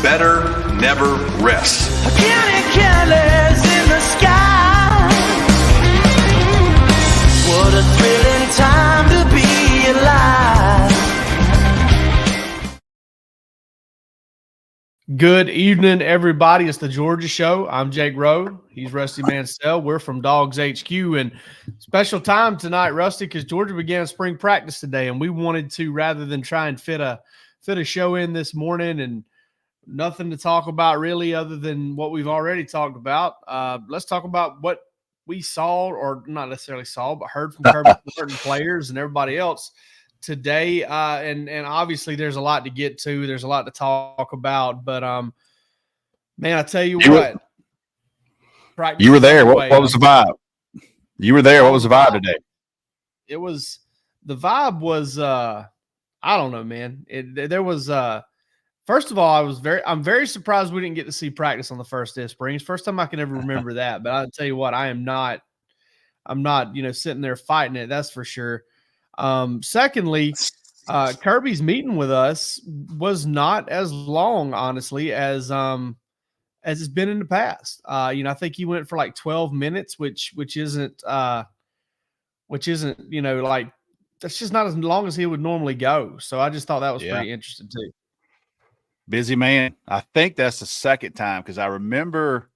better never rest. Counting careless in the sky. What a thrilling time to be alive. Good evening, everybody. It's the Georgia Show. I'm Jake Rowe. He's Rusty Mansell. We're from DawgsHQ, and special time tonight, Rusty, because Georgia began spring practice today, and we wanted to, rather than try and fit a show in this morning and nothing to talk about really other than what we've already talked about. Let's talk about what we saw, or not necessarily saw, but heard from certain players and everybody else today. And obviously there's a lot to get to. There's a lot to talk about. But, man, I tell you what. You were there. What was the vibe? You were there. What was the vibe today? The vibe was, I don't know, man. There was, first of all, I'm very surprised we didn't get to see practice on the first day of spring. It's the first time I can ever remember that. But I'll tell you what, I'm not, sitting there fighting it. That's for sure. Secondly, Kirby's meeting with us was not as long, honestly, as it's been in the past. I think he went for like 12 minutes, which isn't, like, that's just not as long as he would normally go. So I just thought that was pretty interesting too. Busy man. I think that's the second time, because I remember,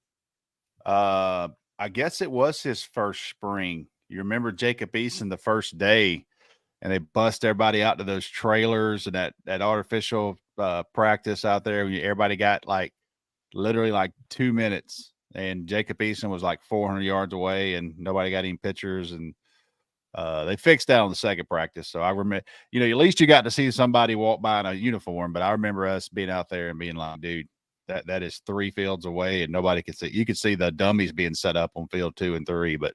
I guess it was his first spring. You remember Jacob Eason the first day, and they bust everybody out to those trailers and that artificial practice out there. Everybody got literally 2 minutes, and Jacob Eason was like 400 yards away, and nobody got any pictures. And they fixed that on the second practice. So I remember, at least you got to see somebody walk by in a uniform. But I remember us being out there and being like, dude, that is 3 fields away, and nobody could see. You could see the dummies being set up on field 2 and 3. But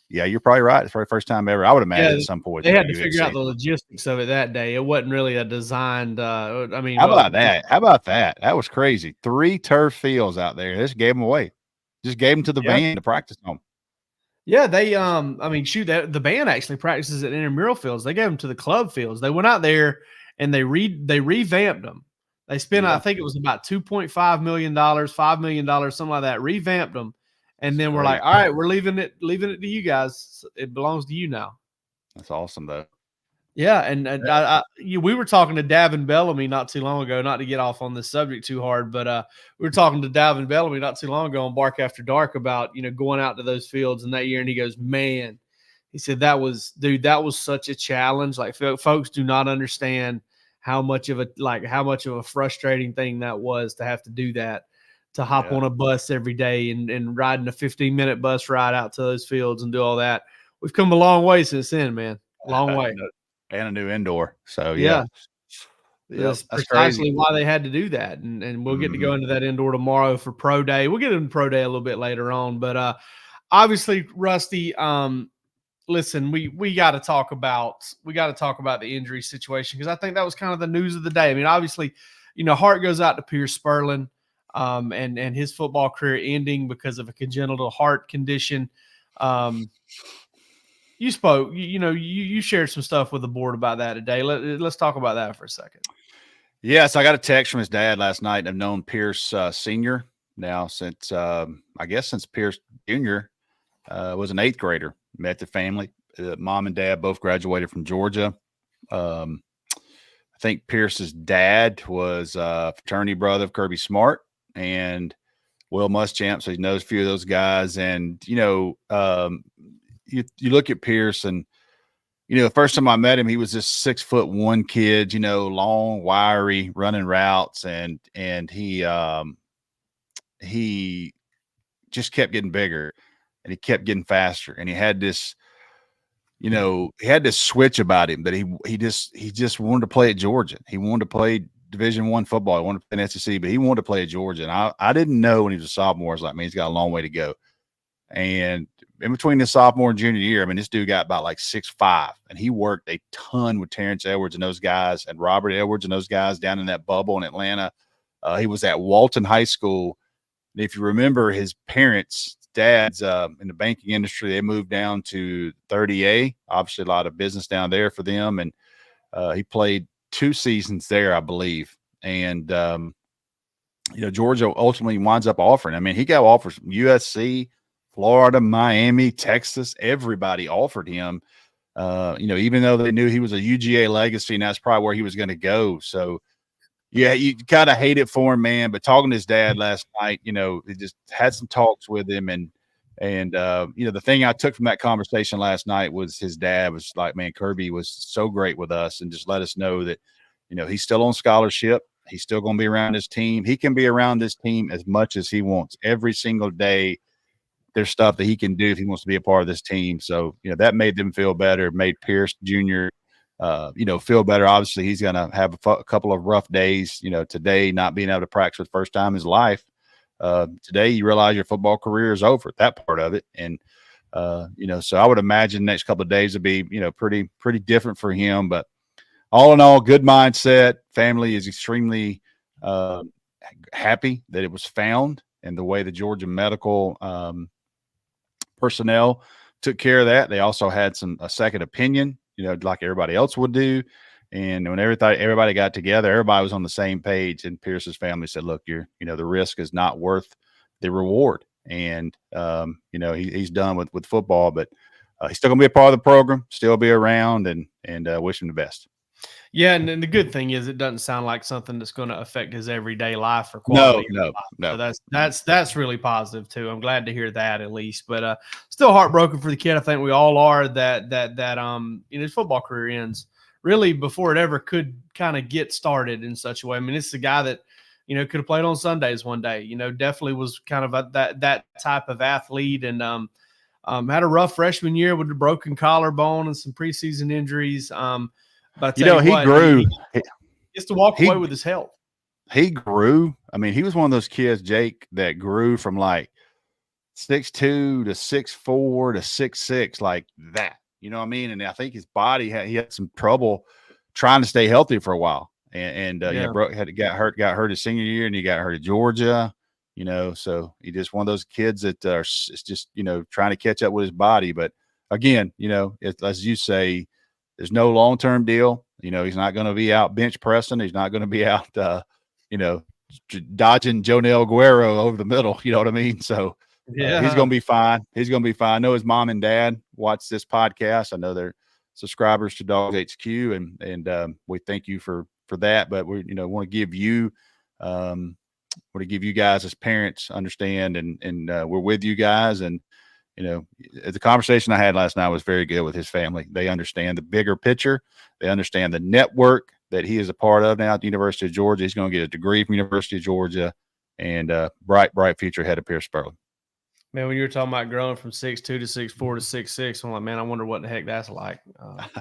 yeah, you're probably right. It's the first time ever. I would imagine at some point they had to figure out the logistics of it that day. It wasn't really a designed. How about that? How about that? That was crazy. 3 turf fields out there. They just gave them away. Just gave them to the band to practice on. Yeah, they the band actually practices at intramural fields. They gave them to the club fields. They went out there and they revamped them. They spent, I think it was about $2.5 million, $5 million, something like that. Revamped them, and then we're like, all right, we're leaving it to you guys. It belongs to you now. That's awesome, though. Yeah, and we were talking to Davin Bellamy not too long ago, not to get off on this subject too hard, but we were talking to Davin Bellamy not too long ago on Bark After Dark about, going out to those fields in that year, and he goes, man, he said that was such a challenge. Like, folks do not understand how much of a frustrating thing that was to have to do that, to hop on a bus every day and riding a 15-minute bus ride out to those fields and do all that. We've come a long way since then, man. Long way. And a new indoor. So, that's precisely why they had to do that. And we'll get to go into that indoor tomorrow for Pro Day. We'll get into Pro Day a little bit later on. But obviously, Rusty, listen, we got to talk about the injury situation, because I think that was kind of the news of the day. I mean, obviously, heart goes out to Pierce Spurlin, and his football career ending because of a congenital heart condition. You spoke, you shared some stuff with the board about that today. Let's talk about that for a second. Yes, I got a text from his dad last night. I've known Pierce Sr. now since Pierce Jr. Was an 8th grader. Met the family. Mom and dad both graduated from Georgia. I think Pierce's dad was a fraternity brother of Kirby Smart and Will Muschamp, so he knows a few of those guys. And, you look at Pierce, and the first time I met him, he was this 6'1" kid, long, wiry, running routes, and he just kept getting bigger, and he kept getting faster, and he had this switch about him that he just wanted to play at Georgia. He wanted to play Division I football. He wanted to play in SEC, but he wanted to play at Georgia. And I didn't know when he was a sophomore. I was like, man, he's got a long way to go. And in between the sophomore and junior year, I mean, this dude got about 6'5", and he worked a ton with Terrence Edwards and those guys, and Robert Edwards and those guys down in that bubble in Atlanta. He was at Walton High School. And if you remember, his parents, dad's in the banking industry, they moved down to 30A. Obviously, a lot of business down there for them. And he played 2 seasons there, I believe. And Georgia ultimately winds up offering. I mean, he got offers from USC, Florida, Miami, Texas. Everybody offered him. Even though they knew he was a UGA legacy, and that's probably where he was going to go. So, yeah, you kind of hate it for him, man. But talking to his dad last night, he just had some talks with him, and the thing I took from that conversation last night was his dad was like, man, Kirby was so great with us, and just let us know that, he's still on scholarship. He's still going to be around his team. He can be around this team as much as he wants every single day. There's stuff that he can do if he wants to be a part of this team. So, that made them feel better, made Pierce Jr., feel better. Obviously, he's going to have a couple of rough days, today not being able to practice for the first time in his life. Today you realize your football career is over, that part of it. And, so I would imagine the next couple of days would be, pretty different for him. But all in all, good mindset. Family is extremely happy that it was found, and the way the Georgia medical personnel took care of that. They also had a second opinion, like everybody else would do. And when everybody got together, everybody was on the same page. And Pierce's family said, look, the risk is not worth the reward. And, he's done with football, but he's still going to be a part of the program, still be around, and wish him the best. Yeah, and the good thing is it doesn't sound like something that's going to affect his everyday life or quality. No. So that's really positive too. I'm glad to hear that at least. But still heartbroken for the kid. I think we all are that his football career ends really before it ever could kind of get started in such a way. I mean, it's a guy that could have played on Sundays one day. Definitely was kind of that type of athlete, and had a rough freshman year with a broken collarbone and some preseason injuries. But he grew. He gets to walk away with his health. He grew. I mean, he was one of those kids, Jake, that grew from like 6'2" to 6'4" to 6'6", like that. You know what I mean? And I think his body he had some trouble trying to stay healthy for a while. And got hurt his senior year, and he got hurt at Georgia. So he just one of those kids that is just trying to catch up with his body. But again, as you say, there's no long-term deal. He's not going to be out bench pressing. He's not going to be out, dodging Jonel Guerrero over the middle. You know what I mean? So he's going to be fine. He's going to be fine. I know his mom and dad watch this podcast. I know they're subscribers to DawgsHQ, and we thank you for that. But we, want to give you guys as parents understand, and we're with you guys. And the conversation I had last night was very good with his family. They understand the bigger picture. They understand the network that he is a part of now at the University of Georgia. He's going to get a degree from University of Georgia, and bright future ahead of Pierce Spurlin. Man, when you were talking about growing from 6'2" to 6'4" to 6'6", I'm like, man, I wonder what the heck that's like.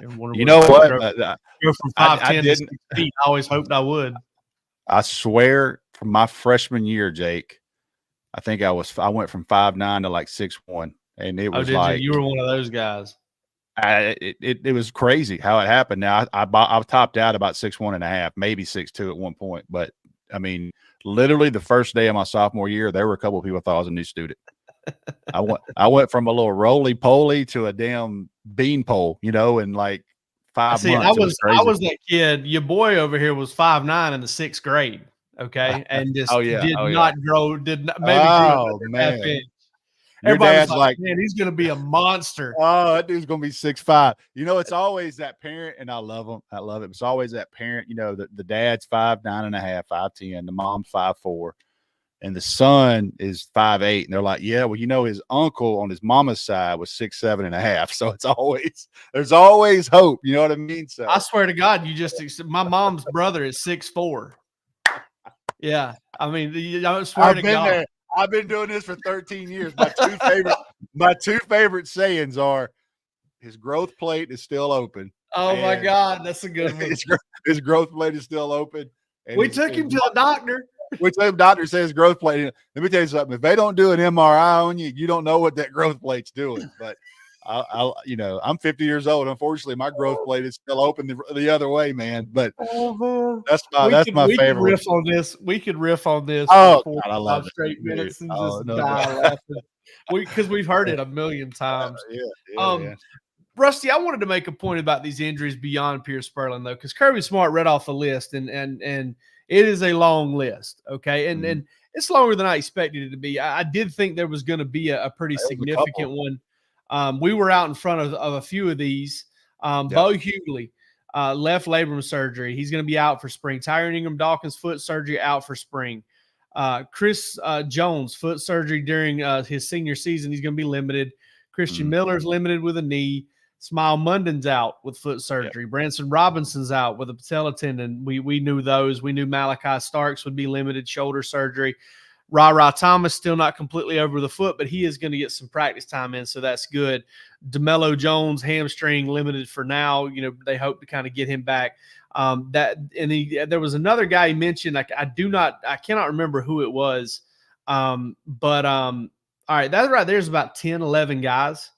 You know what? Go from 5'10" to 6 feet. I always hoped I would. I swear, from my freshman year, Jake, I think I went from 5'9" to like 6'1". And it was you were one of those guys. It was crazy how it happened. Now I topped out about 6'1.5", maybe 6'2" at one point. But I mean, literally the first day of my sophomore year, there were a couple of people thought I was a new student. I went from a little roly poly to a damn beanpole, in like 5 months. I was that kid. Your boy over here was 5'9" in the 6th grade. Okay, and just not grow. Did not maybe grow man. Everybody's like, man, he's going to be a monster. Oh, that dude's going to be 6'5". It's always that parent, and I love him. I love it. It's always that parent, the dad's 5'9.5", 5'10", the mom's 5'4", and the son is 5'8". And they're like, yeah, well, his uncle on his mama's side was 6'7.5". So there's always hope. You know what I mean? So I swear to God, my mom's brother is 6'4". Yeah. I mean, I swear to God. There. I've been doing this for 13 years. My two favorite sayings are, his growth plate is still open. Oh my God, that's a good one. His growth plate is still open. And we took him to the doctor. We took him doctor says growth plate. Let me tell you something. If they don't do an MRI on you, you don't know what that growth plate's doing. But I'm 50 years old. Unfortunately, my growth plate is still open the other way, man. But that's my favorite. We could riff on this. Oh, God, I love it. Straight minutes and just die laughing. Because we've heard it a million times. Yeah. Rusty, I wanted to make a point about these injuries beyond Pierce Spurlin, though, because Kirby Smart read off the list, and It is a long list. Okay. And it's longer than I expected it to be. I did think there was going to be a pretty significant one. We were out in front of a few of these. Bo Hughley, left labrum surgery. He's going to be out for spring. Tyron Ingram-Dawkins, foot surgery, out for spring. Chris Jones, foot surgery during his senior season. He's going to be limited. Christian Miller's limited with a knee. Smile Munden's out with foot surgery. Yep. Branson Robinson's out with a patella tendon. We knew those. We knew Malachi Starks would be limited, shoulder surgery. Ra Thomas still not completely over the foot, but he is going to get some practice time in, so that's good. DeMello Jones, hamstring, limited for now. They hope to kind of get him back. There was another guy he mentioned. I cannot remember who it was. All right, that right there is about 10, 11 guys.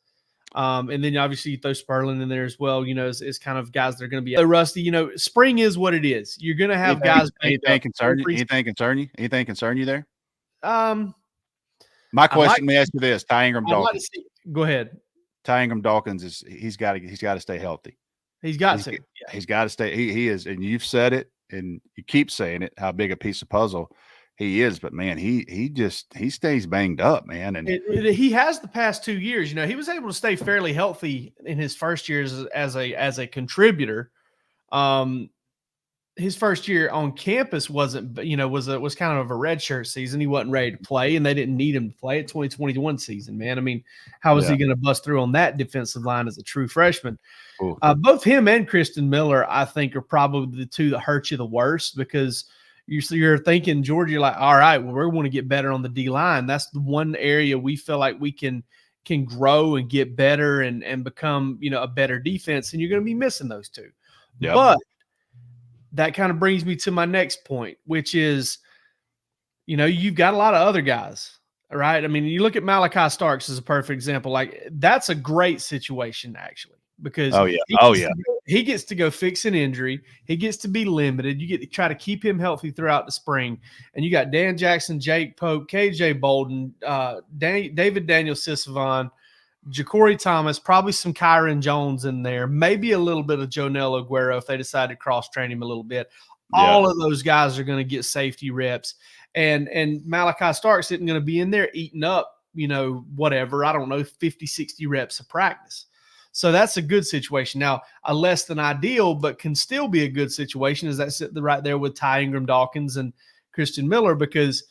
And then obviously you throw Spurlin in there as well, as kind of guys that are going to be Rusty. Spring is what it is. You're going to have guys. Anything concern you? Anything concern you there? My question, let me ask you this: Ty Ingram-Dawkins. Go ahead. Ty Ingram-Dawkins he's got to stay healthy. He's got to stay. He is, and you've said it, and you keep saying it. How big a piece of puzzle he is, but man, he stays banged up, man. And he has the past 2 years. He was able to stay fairly healthy in his first years as a contributor. His first year on campus was kind of a redshirt season. He wasn't ready to play, and they didn't need him to play at 2021 season, man. I mean, how was he going to bust through on that defensive line as a true freshman? Both him and Kristen Miller, I think, are probably the two that hurt you the worst, because you're thinking, Georgia, like, all right, well, we want to get better on the D-line. That's the one area we feel like we can grow and get better and become, a better defense, and you're going to be missing those two. Yep. But that kind of brings me to my next point, which is, you've got a lot of other guys, right? I mean, you look at Malachi Starks as a perfect example. Like, that's a great situation, actually, because he gets to go fix an injury. He gets to be limited. You get to try to keep him healthy throughout the spring. And you got Dan Jackson, Jake Pope, KJ Bolden, David Daniel Sisavon, Ja'Cory Thomas, probably some Kyron Jones in there, maybe a little bit of Jonel Aguero if they decide to cross-train him a little bit. All of those guys are going to get safety reps. And Malachi Starks isn't going to be in there eating up, whatever, I don't know, 50, 60 reps of practice. So that's a good situation. Now, a less than ideal, but can still be a good situation, is that sitting right there with Ty Ingram-Dawkins and Christian Miller, because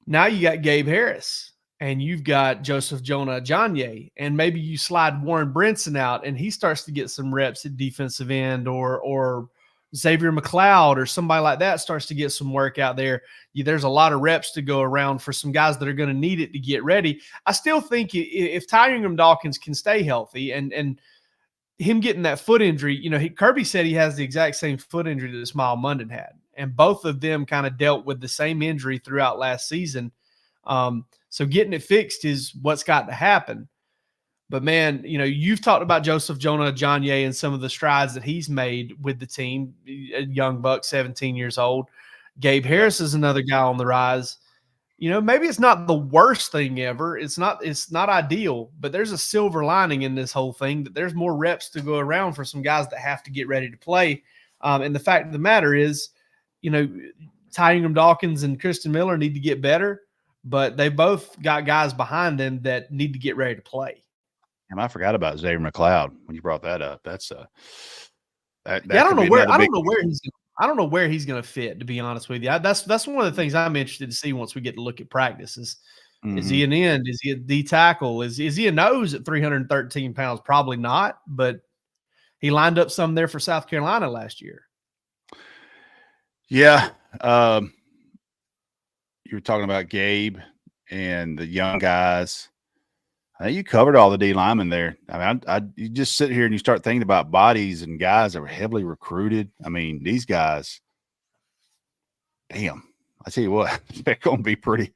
now you got Gabe Harris. And you've got Joseph Jonah Ajonye, and maybe you slide Warren Brinson out and he starts to get some reps at defensive end, or Xavier McLeod or somebody like that starts to get some work out there. There's a lot of reps to go around for some guys that are going to need it to get ready. I still think if Ty Ingram-Dawkins can stay healthy and him getting that foot injury, Kirby said he has the exact same foot injury that Smile Munden had, and both of them kind of dealt with the same injury throughout last season. So getting it fixed is what's got to happen. But, man, you've talked about Joseph Jonah Ajonye and some of the strides that he's made with the team. A young buck, 17 years old. Gabe Harris is another guy on the rise. Maybe it's not the worst thing ever. It's not ideal, but there's a silver lining in this whole thing, that there's more reps to go around for some guys that have to get ready to play. And the fact of the matter is, Ty Ingram-Dawkins and Kristen Miller need to get better, but they both got guys behind them that need to get ready to play. And I forgot about Xavier McLeod when you brought that up. That's I don't know where he's going to fit, to be honest with you. That's one of the things I'm interested to see once we get to look at practices. Is he an end? Is he a D tackle? Is he a nose at 313 pounds? Probably not, but he lined up some there for South Carolina last year. Yeah. You were talking about Gabe and the young guys. I think you covered all the D linemen there. I mean, you just sit here and you start thinking about bodies and guys that were heavily recruited. I mean, these guys, damn, I tell you what, they're going to be pretty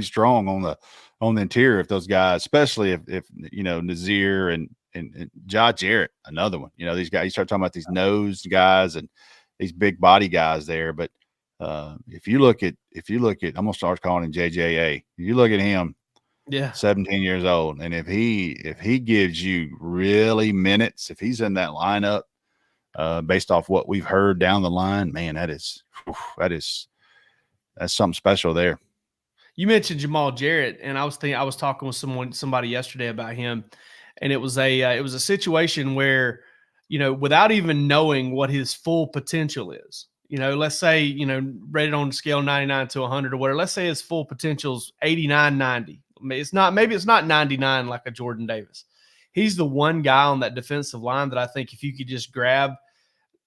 strong on the interior if those guys, especially if Nazir and Josh Jarrett, another one. These guys, you start talking about these nose guys and these big body guys there, but if you look at, I'm gonna start calling him JJA. If you look at him, 17 years old, and if he gives you really minutes, if he's in that lineup, based off what we've heard down the line. Man, that's something special there. You mentioned Jamal Jarrett, and I was talking with somebody yesterday about him, and it was a situation where, without even knowing what his full potential is, let's say, rated on the scale 99 to 100 or whatever, let's say his full potential is 89, 90. Maybe it's not 99 like a Jordan Davis. He's the one guy on that defensive line that I think if you could just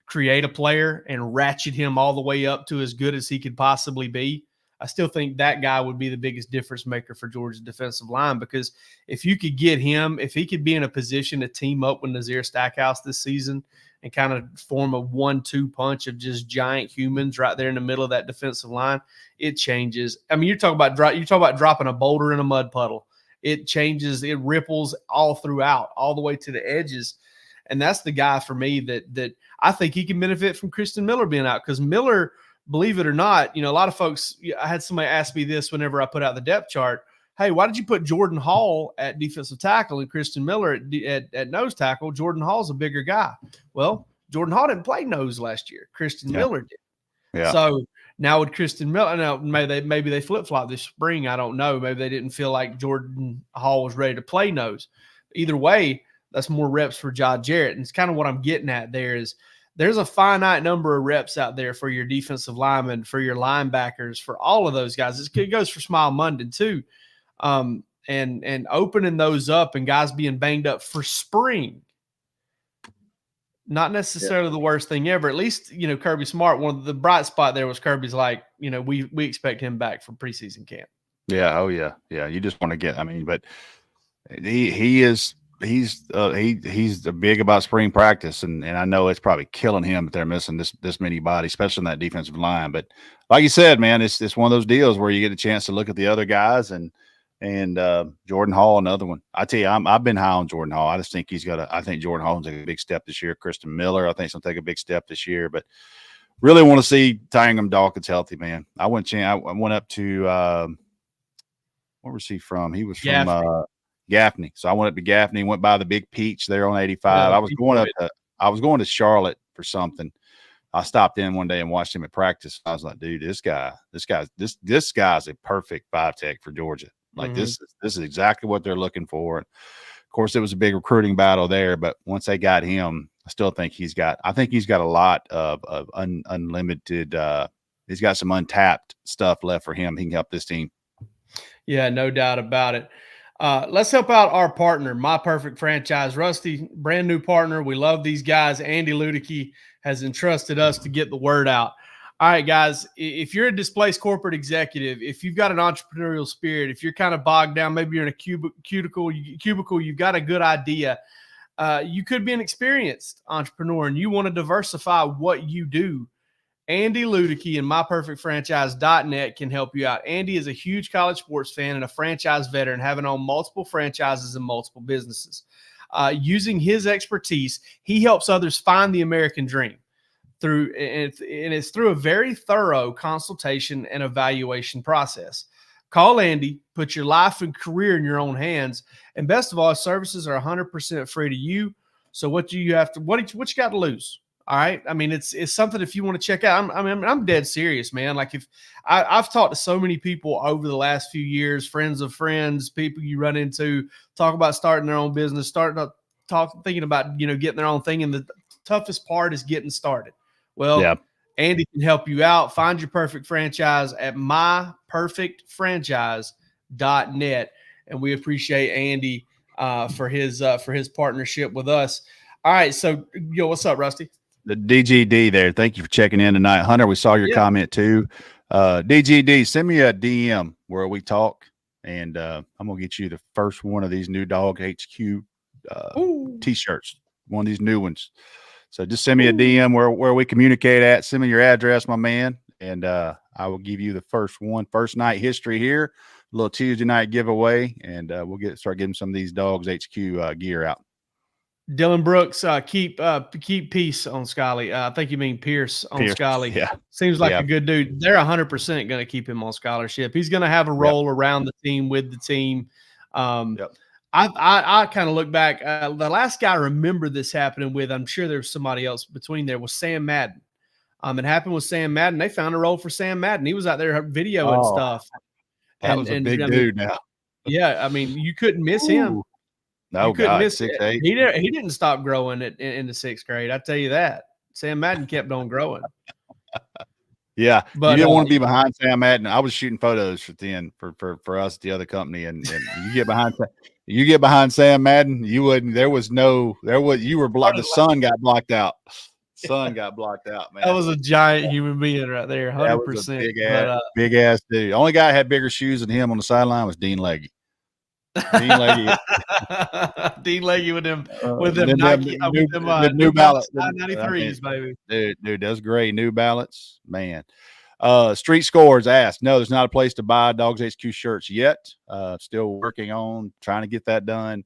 create a player and ratchet him all the way up to as good as he could possibly be, I still think that guy would be the biggest difference maker for Georgia's defensive line, because if you could get him, if he could be in a position to team up with Nazir Stackhouse this season and kind of form a 1-2 punch of just giant humans right there in the middle of that defensive line, it changes. I mean, you talk about dropping a boulder in a mud puddle. It changes, it ripples all throughout, all the way to the edges. And that's the guy for me that I think he can benefit from Kristen Miller being out, because Miller, believe it or not, a lot of folks, I had somebody ask me this whenever I put out the depth chart. Hey, why did you put Jordan Hall at defensive tackle and Kristen Miller at nose tackle? Jordan Hall's a bigger guy. Well, Jordan Hall didn't play nose last year. Kristen Miller did. Yeah. So now with Kristen Miller, now maybe they flip-flop this spring. I don't know. Maybe they didn't feel like Jordan Hall was ready to play nose. Either way, that's more reps for Jamal Jarrett. And it's kind of what I'm getting at there is there's a finite number of reps out there for your defensive linemen, for your linebackers, for all of those guys. It goes for Smile Munden too. And opening those up and guys being banged up for spring, not necessarily the worst thing ever. At least, Kirby Smart, one of the bright spot there was Kirby's like, we expect him back from preseason camp. Yeah. Oh yeah. Yeah. You just want to get, but he's big about spring practice, and I know it's probably killing him that they're missing this many bodies, especially in that defensive line. But like you said, man, it's one of those deals where you get a chance to look at the other guys, and Jordan Hall, another one. I tell you, I've been high on Jordan Hall. I just think I think Jordan Hall's take a big step this year. Kristen Miller, I think, is going to take a big step this year. But really want to see Tyingham Dawkins healthy, man. I went up to where was he from? He was from Gaffney. So I went up to Gaffney, went by the Big Peach there on 85. I was going to Charlotte for something. I stopped in one day and watched him at practice. I was like, dude, this guy's a perfect 5-tech for Georgia. Like this is exactly what they're looking for. And of course, it was a big recruiting battle there, but once they got him, I still think he's got a lot of unlimited. He's got some untapped stuff left for him. He can help this team. Yeah, no doubt about it. Let's help out our partner, My Perfect Franchise. Rusty, brand new partner. We love these guys. Andy Ludicky has entrusted us to get the word out. All right, guys, if you're a displaced corporate executive, if you've got an entrepreneurial spirit, if you're kind of bogged down, maybe you're in a cubicle, you've got a good idea. You could be an experienced entrepreneur and you want to diversify what you do. Andy Ludicky and MyPerfectFranchise.net can help you out. Andy is a huge college sports fan and a franchise veteran, having owned multiple franchises and multiple businesses. Using his expertise, he helps others find the American dream it's through a very thorough consultation and evaluation process. Call Andy, put your life and career in your own hands, and best of all, his services are 100% free to you. So what you got to lose? All right. I mean, it's something if you want to check out. I'm dead serious, man. Like if I've talked to so many people over the last few years, friends of friends, people you run into, talk about starting their own business, thinking about, getting their own thing. And the toughest part is getting started. Well, Andy can help you out. Find your perfect franchise at myperfectfranchise.net. And we appreciate Andy for his partnership with us. All right. So, what's up, Rusty? The DGD there. Thank you for checking in tonight. Hunter, we saw your comment too. DGD, send me a DM where we talk, and I'm going to get you the first one of these new DawgsHQ T-shirts, one of these new ones. So just send me a DM where we communicate at. Send me your address, my man, and I will give you the first night history here, a little Tuesday night giveaway, and we'll start getting some of these DawgsHQ gear out. Dylan Brooks, keep peace on Scully. I think you mean Pierce on Scully. Yeah. Seems like a good dude. They're 100% going to keep him on scholarship. He's going to have a role around the team, with the team. I kind of look back. The last guy I remember this happening with, I'm sure there's somebody else between there, was Sam Madden. It happened with Sam Madden. They found a role for Sam Madden. He was out there videoing stuff. That was a big dude now. Yeah, I mean, you couldn't miss him. No, you couldn't God, miss 6'8". He didn't stop growing in the 6th grade. I tell you that. Sam Madden kept on growing. Yeah, But you didn't want to be behind Sam Madden. I was shooting photos for us, the other company, and you get behind Sam Madden, you wouldn't. You were blocked. The sun got blocked out. Sun got blocked out, man. That was a giant human being right there, 100%. That was a big ass dude. The only guy that had bigger shoes than him on the sideline was Dean Legge. Dean Legge with them Nike, new balance 93s, baby. Dude, that's great. New Balance, man. Street Scores asked, no, there's not a place to buy DawgsHQ shirts yet. Still working on trying to get that done.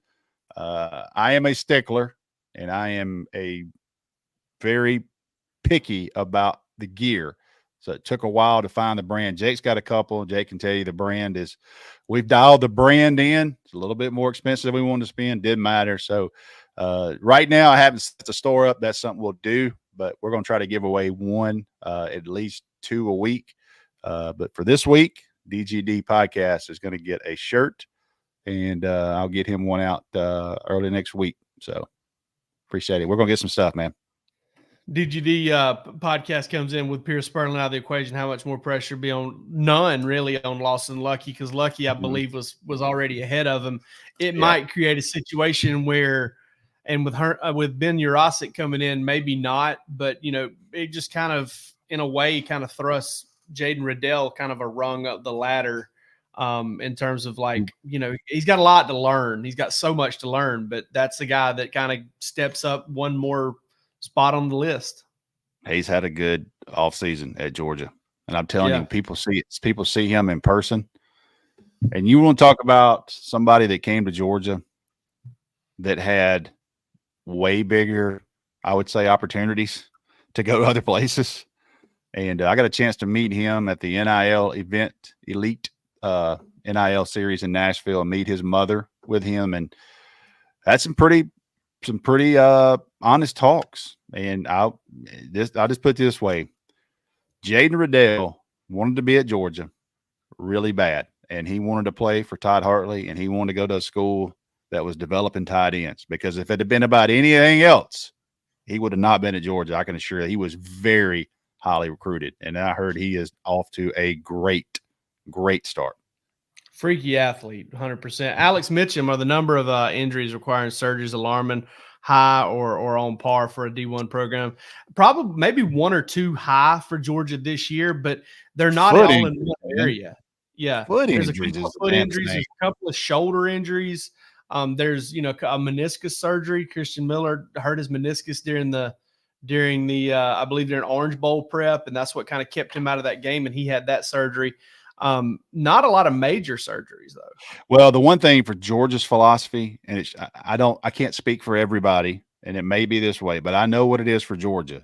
I am a stickler, and I am a very picky about the gear. So it took a while to find the brand. Jake's got a couple. Jake can tell you the brand is, we've dialed the brand in. It's a little bit more expensive than we wanted to spend. Didn't matter. So right now I haven't set the store up. That's something we'll do, but we're going to try to give away one, at least 2 a week. But for this week, DGD Podcast is going to get a shirt, and I'll get him one out early next week. So appreciate it. We're going to get some stuff, man. DGD podcast comes in with Pierce Spurlin out of the equation. How much more pressure be on? None really on Lawson Lucky, because Lucky, I believe, was already ahead of him. It might create a situation where, and with Ben Urasic coming in, maybe not, but it just kind of in a way kind of thrusts Jaden Riddell kind of a rung up the ladder in terms of he's got a lot to learn. He's got so much to learn, but that's the guy that kind of steps up one more spot on the list. He's had a good offseason at Georgia, and I'm telling you, people see him in person, and you want to talk about somebody that came to Georgia that had way bigger, I would say, opportunities to go to other places. And I got a chance to meet him at the NIL event, Elite NIL series in Nashville, and meet his mother with him, and that's some pretty honest talks. And I'll just put it this way: Jaden Riddell wanted to be at Georgia really bad, and he wanted to play for Todd Hartley, and he wanted to go to a school that was developing tight ends, because if it had been about anything else, he would have not been at Georgia. I can assure you, he was very highly recruited, and I heard he is off to a great start. Freaky athlete, 100%. Alex Mitchum, are the number of injuries requiring surgeries alarming, high or on par for a D1 program? Probably maybe 1 or 2 high for Georgia this year, but they're not all in one area. Yeah. There's a couple of foot injuries, there's a couple of shoulder injuries. There's a meniscus surgery. Christian Miller hurt his meniscus during the I believe during Orange Bowl prep, and that's what kind of kept him out of that game, and he had that surgery. Not a lot of major surgeries though. Well, the one thing for Georgia's philosophy, and I can't speak for everybody, and it may be this way, but I know what it is for Georgia.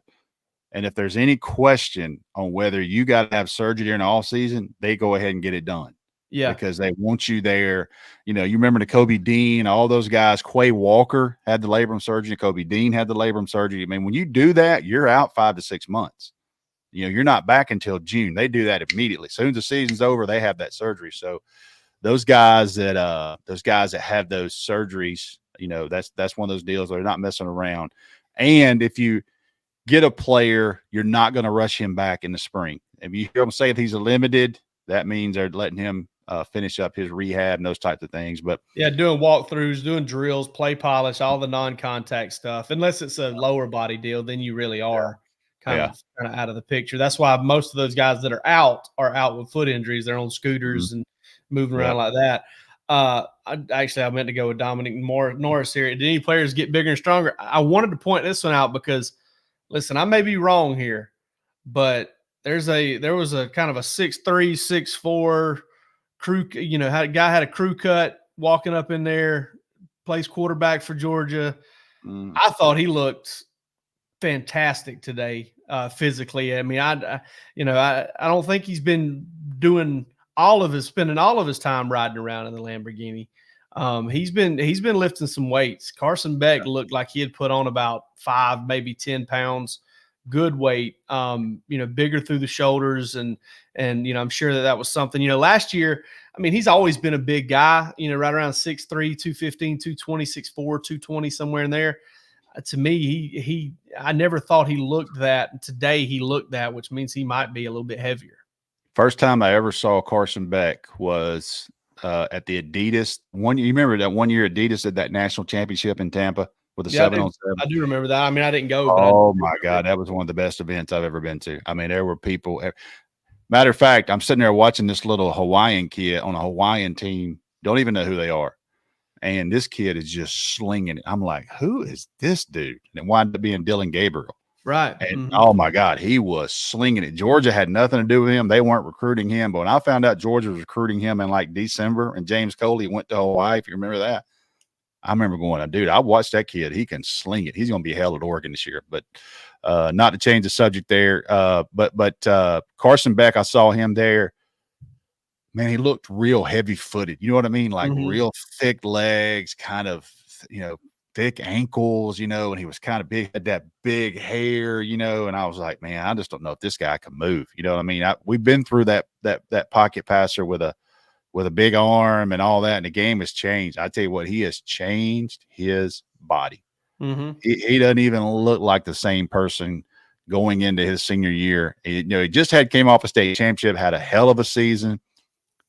And if there's any question on whether you got to have surgery during the off season, they go ahead and get it done. Yeah, because they want you there. You remember the Kobe Dean, all those guys. Quay Walker had the labrum surgery. Kobe Dean had the labrum surgery. I mean, when you do that, you're out 5 to 6 months. You're not back until June. They do that immediately. As soon as the season's over, they have that surgery. So those guys that have those surgeries, that's one of those deals. They're not messing around. And if you get a player, you're not going to rush him back in the spring. If you hear them say that he's a limited, that means they're letting him finish up his rehab and those types of things. But doing walkthroughs, doing drills, play polish, all the non-contact stuff. Unless it's a lower body deal, then you really are kind of out of the picture. That's why most of those guys that are out with foot injuries. They're on scooters and moving around like that. I meant to go with Dominic Norris here. Did any players get bigger and stronger? I wanted to point this one out because, listen, I may be wrong here, but there was a kind of a 6'3", 6'4" crew. Guy had a crew cut walking up in there, plays quarterback for Georgia. I thought he looked fantastic today physically. I mean, I don't think he's been spending all of his time riding around in the Lamborghini. He's been lifting some weights. Carson Beck looked like he had put on about 5, maybe 10 pounds, good weight, bigger through the shoulders. And, I'm sure that was something, last year, I mean, he's always been a big guy, right around 6'3", 215, 220, 6'4", 220, somewhere in there. To me, I never thought he looked that. Today he looked that, which means he might be a little bit heavier. First time I ever saw Carson Beck was at the Adidas one. You remember that one year Adidas did that national championship in Tampa with the 7-on-7? I do remember that. I mean, I didn't go. Oh my God, that was one of the best events I've ever been to. I mean, there were people. Matter of fact, I'm sitting there watching this little Hawaiian kid on a Hawaiian team. Don't even know who they are. And this kid is just slinging it. I'm like, who is this dude? And it wound up being Dylan Gabriel. Right. And oh my God, he was slinging it. Georgia had nothing to do with him. They weren't recruiting him. But when I found out Georgia was recruiting him in like December and James Coley went to Hawaii, if you remember that, I remember going, dude, I watched that kid. He can sling it. He's going to be hell at Oregon this year. But not to change the subject there. But Carson Beck, I saw him there. Man, he looked real heavy-footed. You know what I mean? Like real thick legs, kind of, thick ankles, and he was kind of big, had that big hair, and I was like, man, I just don't know if this guy can move. You know what I mean? We've been through that pocket passer with a big arm and all that, and the game has changed. I tell you what, he has changed his body. He doesn't even look like the same person going into his senior year. He just came off a state championship, had a hell of a season.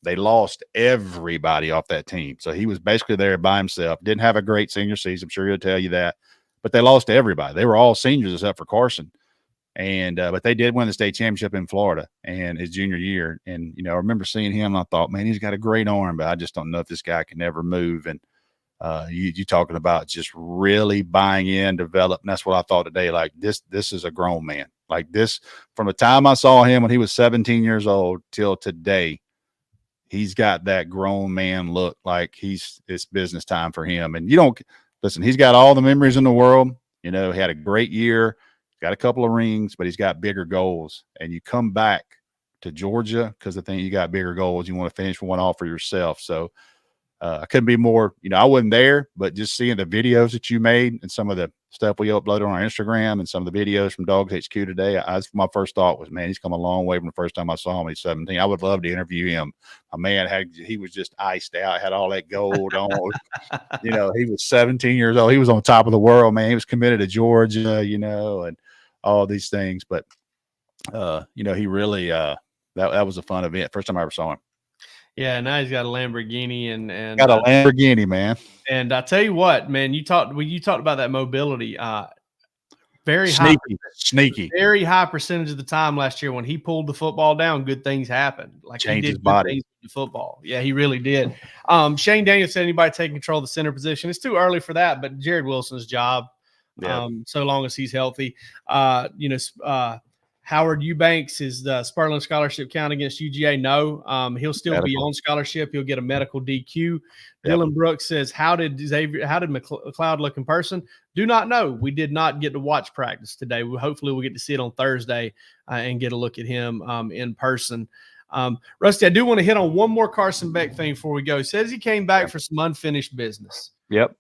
They lost everybody off that team. So he was basically there by himself. Didn't have a great senior season. I'm sure he'll tell you that. But they lost to everybody. They were all seniors except for Carson. And but they did win the state championship in Florida and his junior year. And, I remember seeing him and I thought, man, he's got a great arm, but I just don't know if this guy can ever move. And you talking about just really buying in, develop. And that's what I thought today. Like this is a grown man. Like this, from the time I saw him when he was 17 years old till today, he's got that grown man look. Like it's business time for him. And he's got all the memories in the world. He had a great year, got a couple of rings, but he's got bigger goals. And you come back to Georgia because the thing, you got bigger goals. You want to finish one off for yourself. So I couldn't be more, I wasn't there, but just seeing the videos that you made and some of the stuff we uploaded on our Instagram and some of the videos from DawgsHQ today, my first thought was, man, he's come a long way from the first time I saw him. He's 17. I would love to interview him. A man he was just iced out, had all that gold on. He was 17 years old. He was on top of the world, man. He was committed to Georgia, and all these things. But, he really, that was a fun event. First time I ever saw him. Yeah, now he's got a Lamborghini and got a Lamborghini, man. And I tell you what, man, you talked about that mobility. Very sneaky, very high percentage of the time last year when he pulled the football down, good things happened. Like changed he did his body. Things with the football. Yeah, he really did. Shane Daniels said anybody taking control of the center position. It's too early for that, but Jared Wilson's job. Yeah. So long as he's healthy. Howard Eubanks, is the Spurlin scholarship count against UGA? No. He'll still be on scholarship. He'll get a medical DQ. Yep. Dylan Brooks says, how did McLeod look in person? Do not know. We did not get to watch practice today. Hopefully we'll get to see it on Thursday and get a look at him in person. Rusty, I do want to hit on one more Carson Beck thing before we go. He says he came back for some unfinished business. Yep.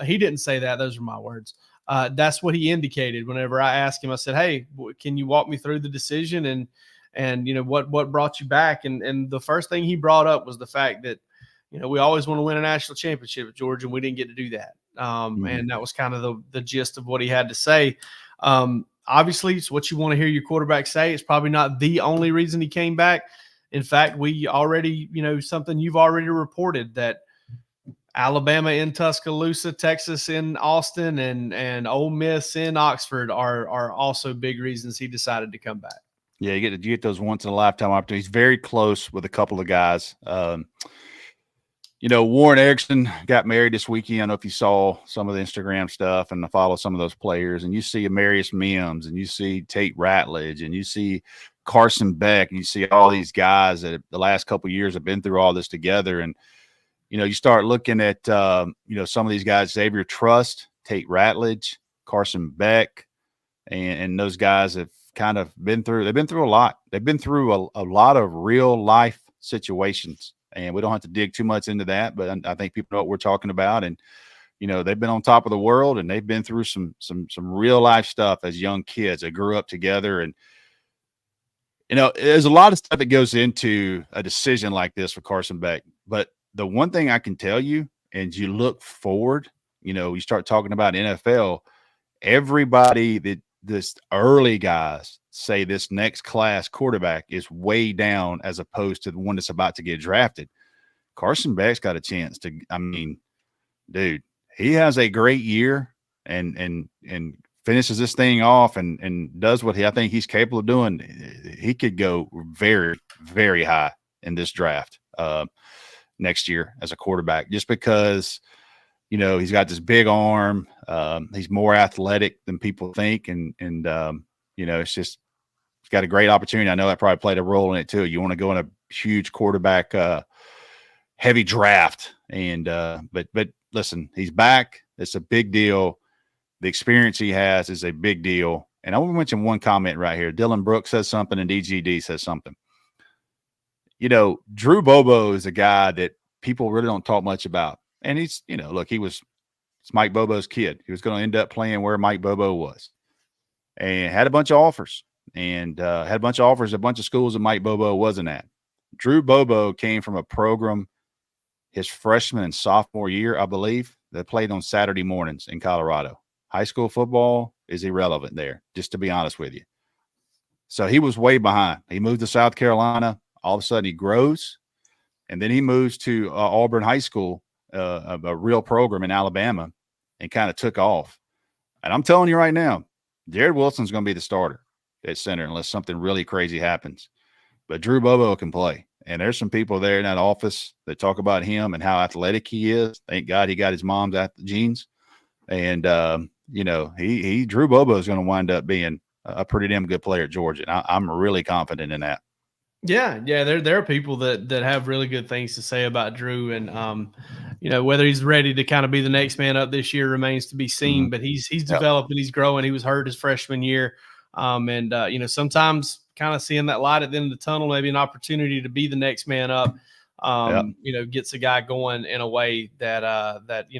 He didn't say that. Those are my words. That's what he indicated whenever I asked him. I said, hey, can you walk me through the decision and what brought you back? And the first thing he brought up was the fact that, we always want to win a national championship at Georgia, and we didn't get to do that. And that was kind of the gist of what he had to say. Obviously, it's what you want to hear your quarterback say. It's probably not the only reason he came back. In fact, we already, something you've already reported, that Alabama in Tuscaloosa, Texas in Austin, and Ole Miss in Oxford are also big reasons he decided to come back. Yeah, you get those once in a lifetime opportunities. Very close with a couple of guys. Warren Erickson got married this weekend. I don't know if you saw some of the Instagram stuff and I follow some of those players, and you see Amarius Mims and you see Tate Ratledge and you see Carson Beck and you see all these guys that the last couple of years have been through all this together. And, you start looking at, some of these guys, Xavier Trust, Tate Ratledge, Carson Beck, and those guys have kind of they've been through a lot. They've been through a lot of real life situations. and we don't have to dig too much into that, but I think people know what we're talking about. And, they've been on top of the world, and they've been through some real life stuff as young kids. They grew up together, and, there's a lot of stuff that goes into a decision like this for Carson Beck. But the one thing I can tell you, and you look forward, you start talking about NFL, everybody that this early guys say this next class quarterback is way down as opposed to the one that's about to get drafted. Carson Beck's got a chance to, dude, he has a great year and finishes this thing off and does what I think he's capable of doing. He could go very, very high in this draft next year as a quarterback, just because, he's got this big arm. He's more athletic than people think. And it's just, he's got a great opportunity. I know that probably played a role in it too. You want to go in a huge quarterback heavy draft. And but listen, he's back. It's a big deal. The experience he has is a big deal. And I want to mention one comment right here. Dylan Brooks says something and DGD says something. Drew Bobo is a guy that people really don't talk much about. And he's, look, it's Mike Bobo's kid. He was going to end up playing where Mike Bobo was, and had a bunch of offers, and had a bunch of offers at a bunch of schools that Mike Bobo wasn't at. Drew Bobo came from a program his freshman and sophomore year, I believe, that played on Saturday mornings in Colorado. High school football is irrelevant there, just to be honest with you. So he was way behind. He moved to South Carolina. All of a sudden he grows, and then he moves to Auburn High School, a real program in Alabama, and kind of took off. And I'm telling you right now, Jared Wilson's going to be the starter at center unless something really crazy happens. But Drew Bobo can play. And there's some people there in that office that talk about him and how athletic he is. Thank God he got his mom's genes. And, Drew Bobo is going to wind up being a pretty damn good player at Georgia. And I'm really confident in that. Yeah. There are people that have really good things to say about Drew, and whether he's ready to kind of be the next man up this year remains to be seen. But he's developing, he's growing. He was hurt his freshman year, sometimes kind of seeing that light at the end of the tunnel, maybe an opportunity to be the next man up, gets a guy going in a way that you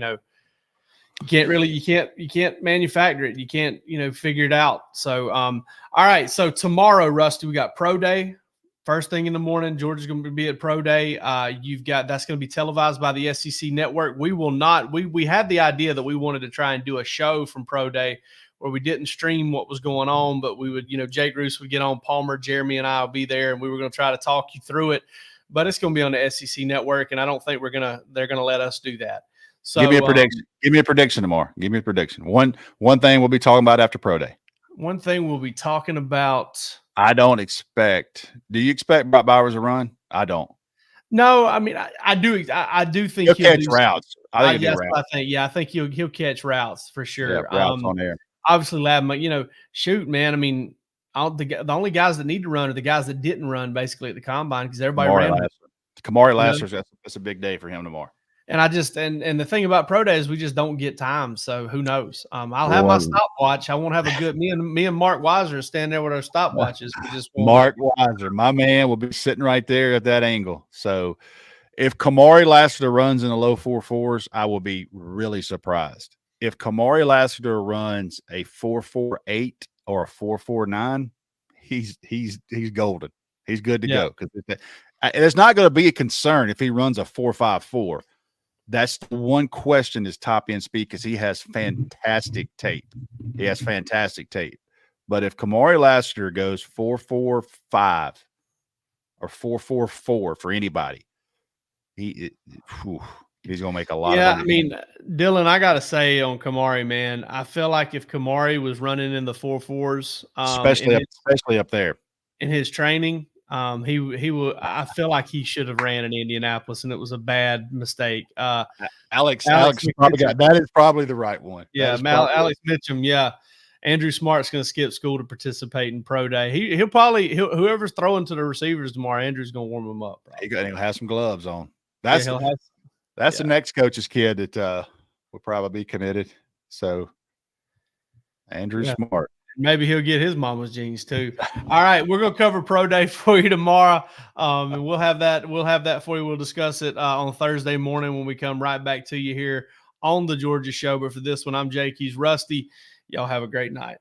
can't manufacture it. You can't figure it out. So all right. So tomorrow, Rusty, we got pro day. First thing in the morning, Georgia's going to be at pro day. That's going to be televised by the SEC network. We will not. We had the idea that we wanted to try and do a show from pro day where we didn't stream what was going on, but we would, Jake Roos would get on, Palmer, Jeremy, and I will be there, and we were going to try to talk you through it. But it's going to be on the SEC network, and I don't think they're going to let us do that. So give me a prediction. Give me a prediction tomorrow. Give me a prediction. One thing we'll be talking about after pro day. One thing we'll be talking about. I don't expect. Do you expect Brock Bowers to run? I don't. No, I mean I do. I do think he'll catch routes. I think he'll catch routes for sure. Yeah, routes on there. Obviously, Lavin, shoot, man. I mean, the only guys that need to run are the guys that didn't run basically at the combine, because everybody ran. Kamari Lassiter's that's a big day for him tomorrow. And I just and the thing about pro day is we just don't get time, so who knows? I'll have my stopwatch. I won't have a good. Me and Mark Weiser stand there with our stopwatches. Mark Weiser, my man, will be sitting right there at that angle. So if Kamari Lassiter runs in the low 4.4s, I will be really surprised. If Kamari Lassiter runs a 4.48 or a 4.49, he's golden. He's good to go, because it's not going to be a concern if he runs a 4.54. That's the one question is top end speed, because he has fantastic tape. But if Kamari Lassiter goes 4.45 or 4.44 for anybody, he's going to make a lot of money. I mean, Dylan, I got to say on Kamari, man, I feel like if Kamari was running in the 4.4s, especially up there in his training, he will. I feel like he should have ran in Indianapolis, and it was a bad mistake. Alex probably that is probably the right one. Yeah, Alex Mitchum. Yeah, Andrew Smart's going to skip school to participate in pro day. He'll whoever's throwing to the receivers tomorrow, Andrew's going to warm them up. He'll have some gloves on. That's the next coach's kid that will probably be committed. So Andrew Smart. Maybe he'll get his mama's jeans too. All right, we're gonna cover pro day for you tomorrow, and we'll have that for you. We'll discuss it on Thursday morning when we come right back to you here on the Georgia Show. But for this one, I'm Jake. He's Rusty. Y'all have a great night.